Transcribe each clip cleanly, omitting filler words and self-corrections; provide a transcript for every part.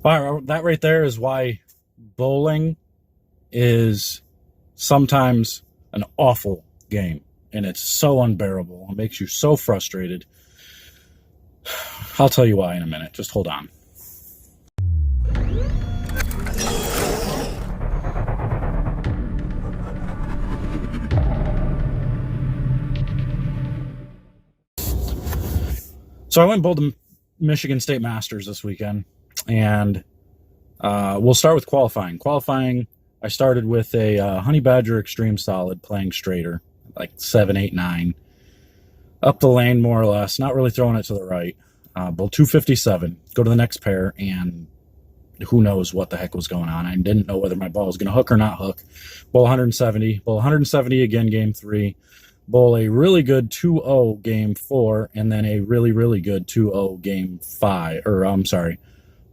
All right, that right there is why bowling is sometimes an awful game, and it's so unbearable. It makes you so frustrated. I'll tell you why in a minute. Just hold on. So I went and bowled the Michigan State Masters this weekend, and we'll start with qualifying. Qualifying, I started with a Honey Badger Extreme Solid playing straighter, like 7, 8, 9. Up the lane, more or less, not really throwing it to the right. Bowled 257, go to the next pair, and who knows what the heck was going on. I didn't know whether my ball was going to hook or not hook. Bowl 170, bowl 170 again, game 3. Bowl a really good 2-0 game 4, and then a really, really good 2-0 game 5. Or, I'm sorry,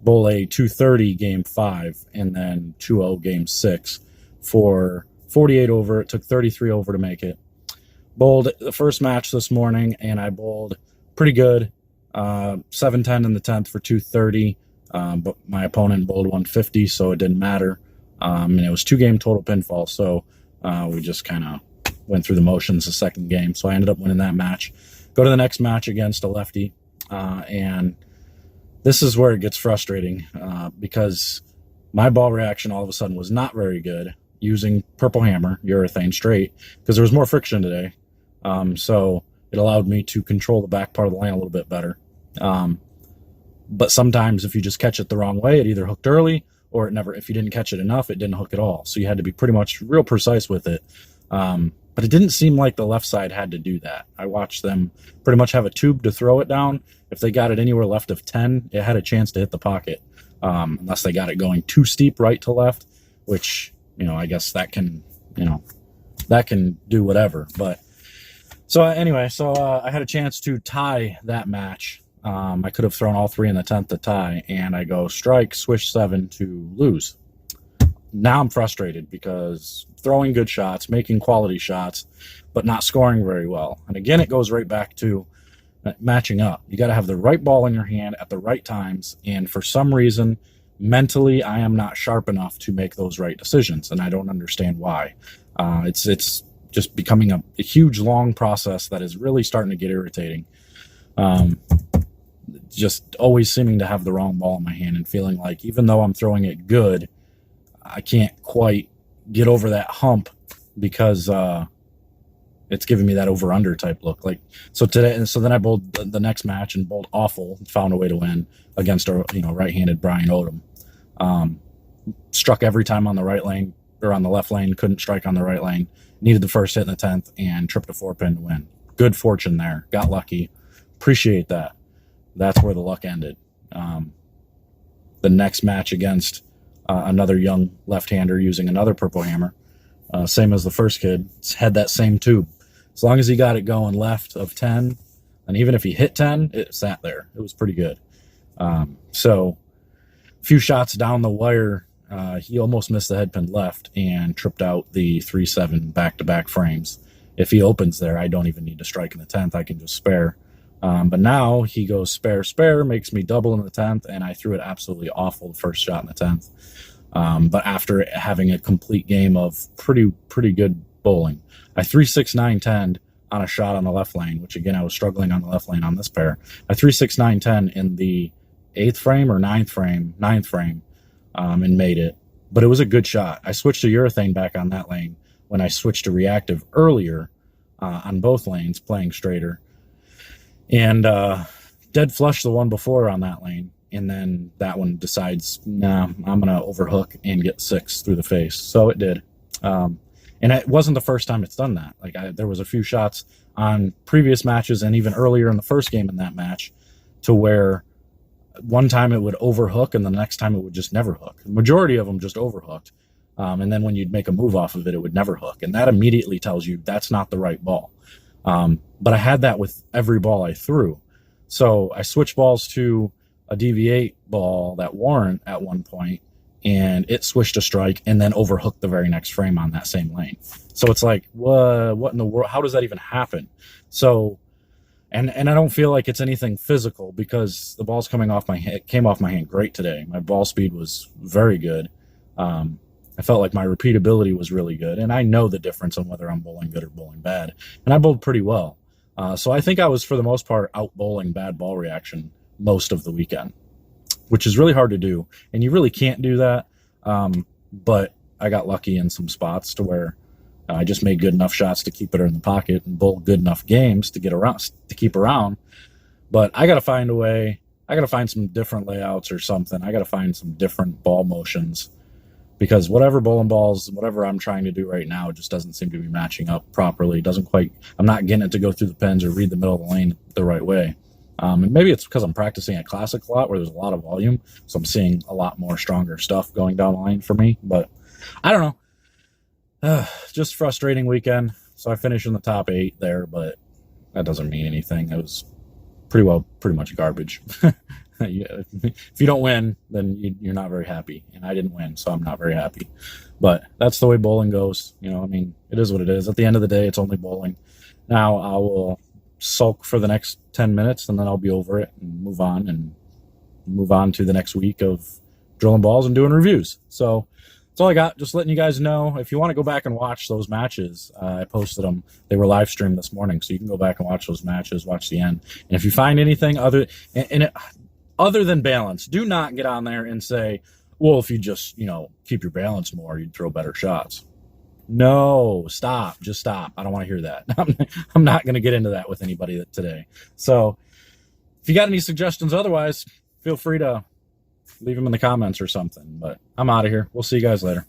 bowl a 230 game 5, and then 2-0 game 6 for 48 over. It took 33 over to make it. Bowled the first match this morning, and I bowled pretty good. 7-10 in the 10th for 230, but my opponent bowled 150, so it didn't matter. And it was 2-game total pinfall, so we just kind of went through the motions the second game. So I ended up winning that match. Go to the next match against a lefty, and this is where it gets frustrating because my ball reaction all of a sudden was not very good using purple hammer, urethane straight, because there was more friction today. So it allowed me to control the back part of the lane a little bit better. But sometimes if you just catch it the wrong way, it either hooked early or it never, if you didn't catch it enough, it didn't hook at all. So you had to be pretty much real precise with it. But it didn't seem like the left side had to do that. I watched them pretty much have a tube to throw it down. If they got it anywhere left of 10, it had a chance to hit the pocket, unless they got it going too steep right to left, which, I guess that can, that can do whatever. But so anyway, I had a chance to tie that match. I could have thrown all 3 in the 10th to tie, and I go strike, swish 7 to lose. Now I'm frustrated because throwing good shots, making quality shots, but not scoring very well. And again, it goes right back to matching up. You got to have the right ball in your hand at the right times. And for some reason, mentally, I am not sharp enough to make those right decisions. And I don't understand why. It's just becoming a huge, long process that is really starting to get irritating. Just always seeming to have the wrong ball in my hand and feeling like even though I'm throwing it good, I can't quite get over that hump because it's giving me that over-under type look. Like so today, and so then I bowled the next match and bowled awful, found a way to win against a right-handed Brian Odom. Struck every time on the right lane or on the left lane, couldn't strike on the right lane. Needed the first hit in the 10th and tripped a 4-pin to win. Good fortune there. Got lucky. Appreciate that. That's where the luck ended. The next match against another young left-hander using another purple hammer, same as the first kid, had that same tube. As long as he got it going left of 10, and even if he hit 10, it sat there. It was pretty good. So a few shots down the wire, he almost missed the head pin left and tripped out the 3-7 back-to-back frames. If he opens there, I don't even need to strike in the 10th. I can just spare. But now he goes spare, makes me double in the 10th, and I threw it absolutely awful the first shot in the 10th. But after having a complete game of pretty good bowling, I 3-6-9-10 on a shot on the left lane, which again, I was struggling on the left lane on this pair. I 3-6-9-10 in the 8th frame or 9th frame, and made it. But it was a good shot. I switched to urethane back on that lane when I switched to reactive earlier on both lanes, playing straighter. And dead flush the one before on that lane. And then that one decides, nah, I'm going to overhook and get 6 through the face. So it did. And it wasn't the first time it's done that. Like there was a few shots on previous matches and even earlier in the first game in that match to where one time it would overhook and the next time it would just never hook. The majority of them just overhooked. And then when you'd make a move off of it, it would never hook. And that immediately tells you that's not the right ball. But I had that with every ball I threw. So I switched balls to a DV8 ball that Warrant at one point, and it swished a strike and then overhooked the very next frame on that same lane. So it's like, what in the world? How does that even happen? So And I don't feel like it's anything physical because the ball's coming off my hand, came off my hand great today. My ball speed was very good. I felt like my repeatability was really good, and I know the difference on whether I'm bowling good or bowling bad. And I bowled pretty well, so I think I was for the most part out bowling bad ball reaction most of the weekend, which is really hard to do, and you really can't do that. But I got lucky in some spots to where I just made good enough shots to keep it in the pocket and bowl good enough games to get around, to keep around. But I got to find a way. I got to find some different layouts or something. I got to find some different ball motions because whatever bowling balls, whatever I'm trying to do right now, just doesn't seem to be matching up properly. It doesn't quite. I'm not getting it to go through the pins or read the middle of the lane the right way. And maybe it's because I'm practicing at Classic a lot where there's a lot of volume. So I'm seeing a lot more stronger stuff going down the line for me. But I don't know. Just frustrating weekend. So I finished in the top 8 there, but that doesn't mean anything. It was pretty much garbage. If you don't win, then you're not very happy. And I didn't win, so I'm not very happy. But that's the way bowling goes. You know, I mean, it is what it is. At the end of the day, it's only bowling. Now I will sulk for the next 10 minutes and then I'll be over it and move on to the next week of drilling balls and doing reviews. So that's all I got. Just letting you guys know, if you want to go back and watch those matches, I posted them. They were live streamed this morning, so you can go back and watch those matches, watch the end. And if you find anything other than balance, do not get on there and say, well, if you just, keep your balance more, you'd throw better shots. No, stop. Just stop. I don't want to hear that. I'm not going to get into that with anybody today. So if you got any suggestions otherwise, feel free to leave them in the comments or something. But I'm out of here. We'll see you guys later.